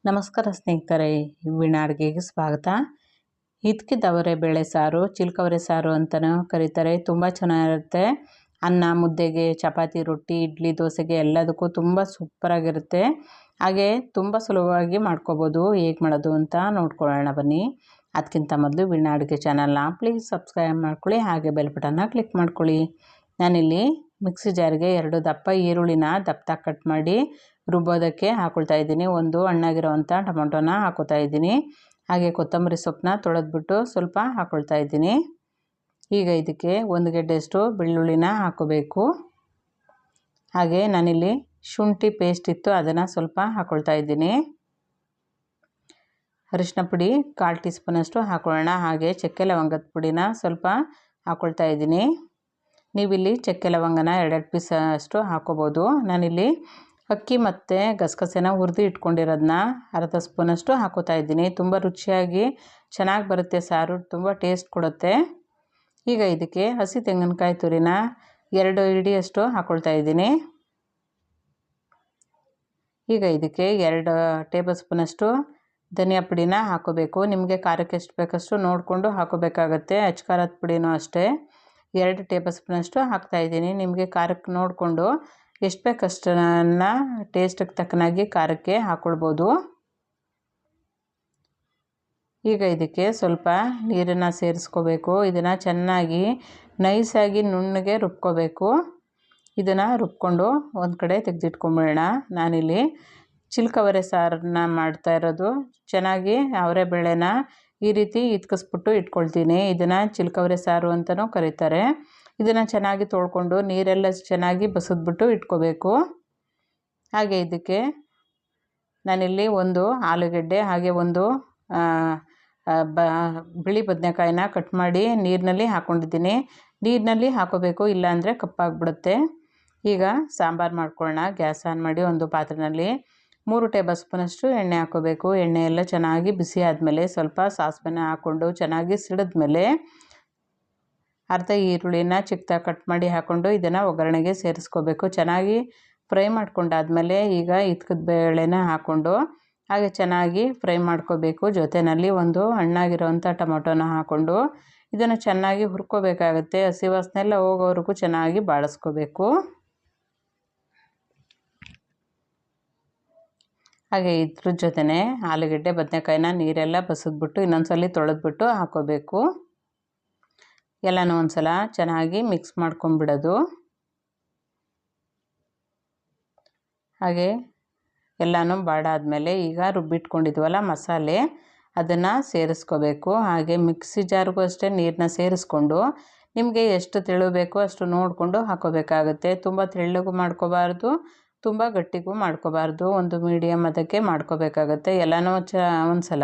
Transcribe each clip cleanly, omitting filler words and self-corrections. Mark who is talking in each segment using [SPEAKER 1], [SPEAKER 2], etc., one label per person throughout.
[SPEAKER 1] ನಮಸ್ಕಾರ ಸ್ನೇಹಿತರೆ, ವೀಣಾ ಅಡುಗೆಗೆ ಸ್ವಾಗತ. ಹಿತ್ಕಿದವರೆ ಬೇಳೆ ಸಾರು, ಚಿಲ್ಕವರೆ ಸಾರು ಅಂತಲೂ ಕರೀತಾರೆ. ತುಂಬ ಚೆನ್ನಾಗಿರುತ್ತೆ. ಅನ್ನ, ಮುದ್ದೆಗೆ, ಚಪಾತಿ, ರೊಟ್ಟಿ, ಇಡ್ಲಿ, ದೋಸೆಗೆ ಎಲ್ಲದಕ್ಕೂ ತುಂಬ ಸೂಪರಾಗಿರುತ್ತೆ. ಹಾಗೆ ತುಂಬ ಸುಲಭವಾಗಿ ಮಾಡ್ಕೋಬೋದು. ಹೇಗೆ ಮಾಡೋದು ಅಂತ ನೋಡ್ಕೊಳ್ಳೋಣ ಬನ್ನಿ. ಅದಕ್ಕಿಂತ ಮೊದಲು ವೀಣಾ ಅಡುಗೆ ಚಾನಲ್ನ ಪ್ಲೀಸ್ ಸಬ್ಸ್ಕ್ರೈಬ್ ಮಾಡ್ಕೊಳ್ಳಿ, ಹಾಗೆ ಬೆಲ್ ಬಟನ್ನ ಕ್ಲಿಕ್ ಮಾಡ್ಕೊಳ್ಳಿ. ನಾನಿಲ್ಲಿ ಮಿಕ್ಸಿ ಜಾರಿಗೆ 2 ದಪ್ಪ ಈರುಳ್ಳಿನ ದಪ್ಪದಾಗಿ ಕಟ್ ಮಾಡಿ ರುಬ್ಬೋದಕ್ಕೆ ಹಾಕೊಳ್ತಾ ಇದ್ದೀನಿ. ಒಂದು ಹಣ್ಣಾಗಿರೋವಂಥ ಟೊಮೊಟೊನ ಹಾಕೋತಾ ಇದ್ದೀನಿ. ಹಾಗೆ ಕೊತ್ತಂಬರಿ ಸೊಪ್ಪನ್ನ ತೊಳೆದ್ಬಿಟ್ಟು ಸ್ವಲ್ಪ ಹಾಕೊಳ್ತಾ ಇದ್ದೀನಿ. ಈಗ ಇದಕ್ಕೆ 1 ಗೆಡ್ಡೆಯಷ್ಟು ಬೆಳ್ಳುಳ್ಳಿನ ಹಾಕೋಬೇಕು. ಹಾಗೆ ನಾನಿಲ್ಲಿ ಶುಂಠಿ ಪೇಸ್ಟ್ ಇತ್ತು, ಅದನ್ನು ಸ್ವಲ್ಪ ಹಾಕೊಳ್ತಾ ಇದ್ದೀನಿ. ಅರಿಶಿನ ಪುಡಿ 1/4 ಟೀ ಸ್ಪೂನಷ್ಟು ಹಾಕೊಳ್ಳೋಣ. ಹಾಗೆ ಚಕ್ಕೆ ಲವಂಗದ ಪುಡಿನ ಸ್ವಲ್ಪ ಹಾಕೊಳ್ತಾ ಇದ್ದೀನಿ. ನೀವಿಲ್ಲಿ ಚಕ್ಕೆ ಲವಂಗನ 2 ಪೀಸ್ ಅಷ್ಟು ಹಾಕೋಬೋದು. ನಾನಿಲ್ಲಿ ಅಕ್ಕಿ ಮತ್ತು ಗಸಗಸೆನ ಹುರಿದು ಇಟ್ಕೊಂಡಿರೋದನ್ನ 1/2 ಸ್ಪೂನಷ್ಟು ಹಾಕೋತಾ ಇದ್ದೀನಿ. ತುಂಬ ರುಚಿಯಾಗಿ ಚೆನ್ನಾಗಿ ಬರುತ್ತೆ ಸಾರು, ತುಂಬ ಟೇಸ್ಟ್ ಕೊಡುತ್ತೆ. ಈಗ ಇದಕ್ಕೆ ಹಸಿ ತೆಂಗಿನಕಾಯಿ ತುರಿನ 2 ಹಿಡಿಯಷ್ಟು ಹಾಕೊಳ್ತಾ ಇದ್ದೀನಿ. ಈಗ ಇದಕ್ಕೆ 2 ಟೇಬಲ್ ಸ್ಪೂನಷ್ಟು ಧನಿಯಾ ಪುಡಿನ ಹಾಕೋಬೇಕು. ನಿಮಗೆ ಖಾರಕ್ಕೆ ಎಷ್ಟು ಬೇಕಷ್ಟು ನೋಡಿಕೊಂಡು ಹಾಕೋಬೇಕಾಗತ್ತೆ. ಅಚ್ಕಾರದ ಪುಡಿನೂ ಅಷ್ಟೇ 2 ಟೇಬಲ್ ಸ್ಪೂನಷ್ಟು ಹಾಕ್ತಾಯಿದ್ದೀನಿ. ನಿಮಗೆ ಖಾರಕ್ಕೆ ನೋಡಿಕೊಂಡು ಎಷ್ಟು ಬೇಕಷ್ಟನ್ನು ಟೇಸ್ಟಿಗೆ ತಕ್ಕನಾಗಿ ಖಾರಕ್ಕೆ ಹಾಕ್ಕೊಳ್ಬೋದು. ಈಗ ಇದಕ್ಕೆ ಸ್ವಲ್ಪ ನೀರನ್ನು ಸೇರಿಸ್ಕೋಬೇಕು. ಇದನ್ನು ಚೆನ್ನಾಗಿ ನೈಸಾಗಿ ನುಣ್ಣಗೆ ರುಬ್ಕೋಬೇಕು. ಇದನ್ನು ರುಬ್ಕೊಂಡು ಒಂದು ಕಡೆ ತೆಗೆದಿಟ್ಕೊಂಬಿಡೋಣ. ನಾನಿಲ್ಲಿ ಚಿಲ್ಕವರೆ ಸಾರನ್ನ ಮಾಡ್ತಾ ಇರೋದು. ಚೆನ್ನಾಗಿ ಅವರೆಬೇಳೆನ ಈ ರೀತಿ ಇಟ್ಕಿಸ್ಬಿಟ್ಟು ಇಟ್ಕೊಳ್ತೀನಿ. ಇದನ್ನು ಚಿಲ್ಕವರೆ ಸಾರು ಅಂತಲೂ ಕರೀತಾರೆ. ಇದನ್ನು ಚೆನ್ನಾಗಿ ತೊಳ್ಕೊಂಡು ನೀರೆಲ್ಲ ಚೆನ್ನಾಗಿ ಬಸಿದ್ಬಿಟ್ಟು ಇಟ್ಕೋಬೇಕು. ಹಾಗೆ ಇದಕ್ಕೆ ನಾನಿಲ್ಲಿ 1 ಆಲೂಗೆಡ್ಡೆ ಹಾಗೆ 1 ಬಿಳಿ ಬದನೆಕಾಯಿನ ಕಟ್ ಮಾಡಿ ನೀರಿನಲ್ಲಿ ಹಾಕ್ಕೊಂಡಿದ್ದೀನಿ. ನೀರಿನಲ್ಲಿ ಹಾಕೋಬೇಕು, ಇಲ್ಲಾಂದರೆ ಕಪ್ಪಾಗಿಬಿಡುತ್ತೆ. ಈಗ ಸಾಂಬಾರು ಮಾಡ್ಕೊಳ್ಳೋಣ. ಗ್ಯಾಸ್ ಆನ್ ಮಾಡಿ ಒಂದು ಪಾತ್ರೆಯಲ್ಲಿ 3 ಟೇಬಲ್ ಸ್ಪೂನಷ್ಟು ಎಣ್ಣೆ ಹಾಕೋಬೇಕು. ಎಣ್ಣೆ ಎಲ್ಲ ಚೆನ್ನಾಗಿ ಬಿಸಿ ಆದಮೇಲೆ ಸ್ವಲ್ಪ ಸಾಸಿವೆನ ಹಾಕ್ಕೊಂಡು ಚೆನ್ನಾಗಿ ಸಿಡಿದ್ಮೇಲೆ ಅರ್ಧ ಈರುಳ್ಳಿನ ಚಿಕ್ಕದಾಗಿ ಕಟ್ ಮಾಡಿ ಹಾಕ್ಕೊಂಡು ಇದನ್ನು ಒಗ್ಗರಣೆಗೆ ಸೇರಿಸ್ಕೋಬೇಕು. ಚೆನ್ನಾಗಿ ಫ್ರೈ ಮಾಡ್ಕೊಂಡಾದಮೇಲೆ ಈಗ ಇಟ್ಕಿದ ಬೇಳೆನ ಹಾಕ್ಕೊಂಡು ಹಾಗೆ ಚೆನ್ನಾಗಿ ಫ್ರೈ ಮಾಡ್ಕೋಬೇಕು. ಜೊತೆಯಲ್ಲಿ 1 ಹಣ್ಣಾಗಿರೋವಂಥ ಟೊಮೊಟೊನ ಹಾಕ್ಕೊಂಡು ಇದನ್ನು ಚೆನ್ನಾಗಿ ಹುರ್ಕೋಬೇಕಾಗುತ್ತೆ. ಹಸಿ ವಾಸನೆ ಎಲ್ಲ ಹೋಗೋವರೆಗೂ ಚೆನ್ನಾಗಿ ಬಾಡಿಸ್ಕೋಬೇಕು. ಹಾಗೆ ಇದ್ರ ಜೊತೆನೇ ಆಲೂಗೆಡ್ಡೆ ಬದನೆಕಾಯಿನ ನೀರೆಲ್ಲ ಬಸಿದ್ಬಿಟ್ಟು ಇನ್ನೊಂದ್ಸಲ ತೊಳೆದ್ಬಿಟ್ಟು ಹಾಕೋಬೇಕು. ಎಲ್ಲನೂ ಒಂದ್ಸಲ ಚೆನ್ನಾಗಿ ಮಿಕ್ಸ್ ಮಾಡ್ಕೊಂಬಿಡೋದು. ಹಾಗೆ ಎಲ್ಲನೂ ಬಾಡಾದಮೇಲೆ ಈಗ ರುಬ್ಬಿಟ್ಕೊಂಡಿದ್ವಲ್ಲ ಮಸಾಲೆ, ಅದನ್ನು ಸೇರಿಸ್ಕೋಬೇಕು. ಹಾಗೆ ಮಿಕ್ಸಿ ಜಾರ್ಗೂ ಅಷ್ಟೇ ನೀರನ್ನ ಸೇರಿಸ್ಕೊಂಡು ನಿಮಗೆ ಎಷ್ಟು ತೆಳು ಬೇಕೋ ಅಷ್ಟು ನೋಡಿಕೊಂಡು ಹಾಕೋಬೇಕಾಗುತ್ತೆ. ತುಂಬ ತೆಳ್ಳಗೂ ಮಾಡ್ಕೋಬಾರ್ದು, ತುಂಬ ಗಟ್ಟಿಗೂ ಮಾಡ್ಕೋಬಾರ್ದು, ಒಂದು ಮೀಡಿಯಮ್ ಅದಕ್ಕೆ ಮಾಡ್ಕೋಬೇಕಾಗತ್ತೆ. ಎಲ್ಲನೂ ಒಂದ್ಸಲ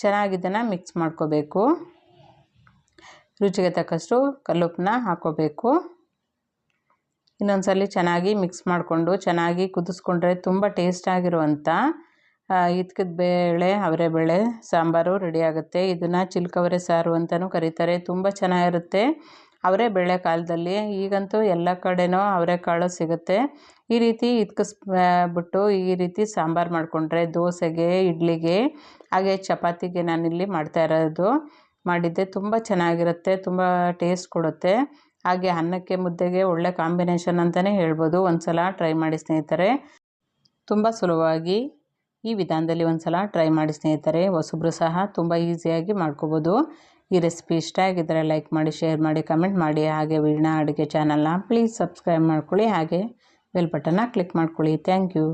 [SPEAKER 1] ಚೆನ್ನಾಗಿ ಇದನ್ನು ಮಿಕ್ಸ್ ಮಾಡ್ಕೋಬೇಕು. ರುಚಿಗೆ ತಕ್ಕಷ್ಟು ಕಲ್ಲುಪ್ಪನ್ನ ಹಾಕೋಬೇಕು. ಇನ್ನೊಂದ್ಸಲ ಚೆನ್ನಾಗಿ ಮಿಕ್ಸ್ ಮಾಡಿಕೊಂಡು ಚೆನ್ನಾಗಿ ಕುದಿಸ್ಕೊಂಡ್ರೆ ತುಂಬ ಟೇಸ್ಟಾಗಿರುವಂಥ ಇಟ್ಕಿದ ಬೇಳೆ ಅವರೆಬೇಳೆ ಸಾಂಬಾರು ರೆಡಿಯಾಗುತ್ತೆ. ಇದನ್ನು ಚಿಲ್ಕವರೆ ಸಾರು ಅಂತಲೂ ಕರೀತಾರೆ. ತುಂಬ ಚೆನ್ನಾಗಿರುತ್ತೆ. ಅವರೆಬೇಳೆ ಕಾಲದಲ್ಲಿ ಈಗಂತೂ ಎಲ್ಲ ಕಡೆನೂ ಅವರೆಕಾಳು ಸಿಗುತ್ತೆ. ಈ ರೀತಿ ಇಟ್ಕಿಸ್ಬಿಟ್ಟು ಈ ರೀತಿ ಸಾಂಬಾರು ಮಾಡಿಕೊಂಡ್ರೆ ದೋಸೆಗೆ, ಇಡ್ಲಿಗೆ ಹಾಗೆ ಚಪಾತಿಗೆ ನಾನಿಲ್ಲಿ ಮಾಡಿದ್ದೆ ತುಂಬ ಚೆನ್ನಾಗಿರುತ್ತೆ. ತುಂಬ ಟೇಸ್ಟ್ ಕೊಡುತ್ತೆ. ಹಾಗೆ ಅನ್ನಕ್ಕೆ ಮುದ್ದೆಗೆ ಒಳ್ಳೆ ಕಾಂಬಿನೇಷನ್ ಅಂತಲೇ ಹೇಳ್ಬೋದು. ಒಂದ್ಸಲ ಟ್ರೈ ಮಾಡಿ ಸ್ನೇಹಿತರೆ. ತುಂಬ ಸುಲಭವಾಗಿ ಈ ವಿಧಾನದಲ್ಲಿ ಒಂದ್ಸಲ ಟ್ರೈ ಮಾಡಿ ಸ್ನೇಹಿತರೆ. ಹೊಸಬ್ರು ಸಹ ತುಂಬ ಈಸಿಯಾಗಿ ಮಾಡ್ಕೋಬೋದು. ಈ ರೆಸಿಪಿ ಇಷ್ಟ ಆಗಿದ್ದರೆ ಲೈಕ್ ಮಾಡಿ, ಶೇರ್ ಮಾಡಿ, ಕಮೆಂಟ್ ಮಾಡಿ. ಹಾಗೆ ವೀಣಾ ಅಡುಗೆ ಚಾನಲ್ನ ಪ್ಲೀಸ್ ಸಬ್ಸ್ಕ್ರೈಬ್ ಮಾಡ್ಕೊಳ್ಳಿ, ಹಾಗೆ ಬೆಲ್ ಬಟನ್ನ ಕ್ಲಿಕ್ ಮಾಡ್ಕೊಳ್ಳಿ. Thank you.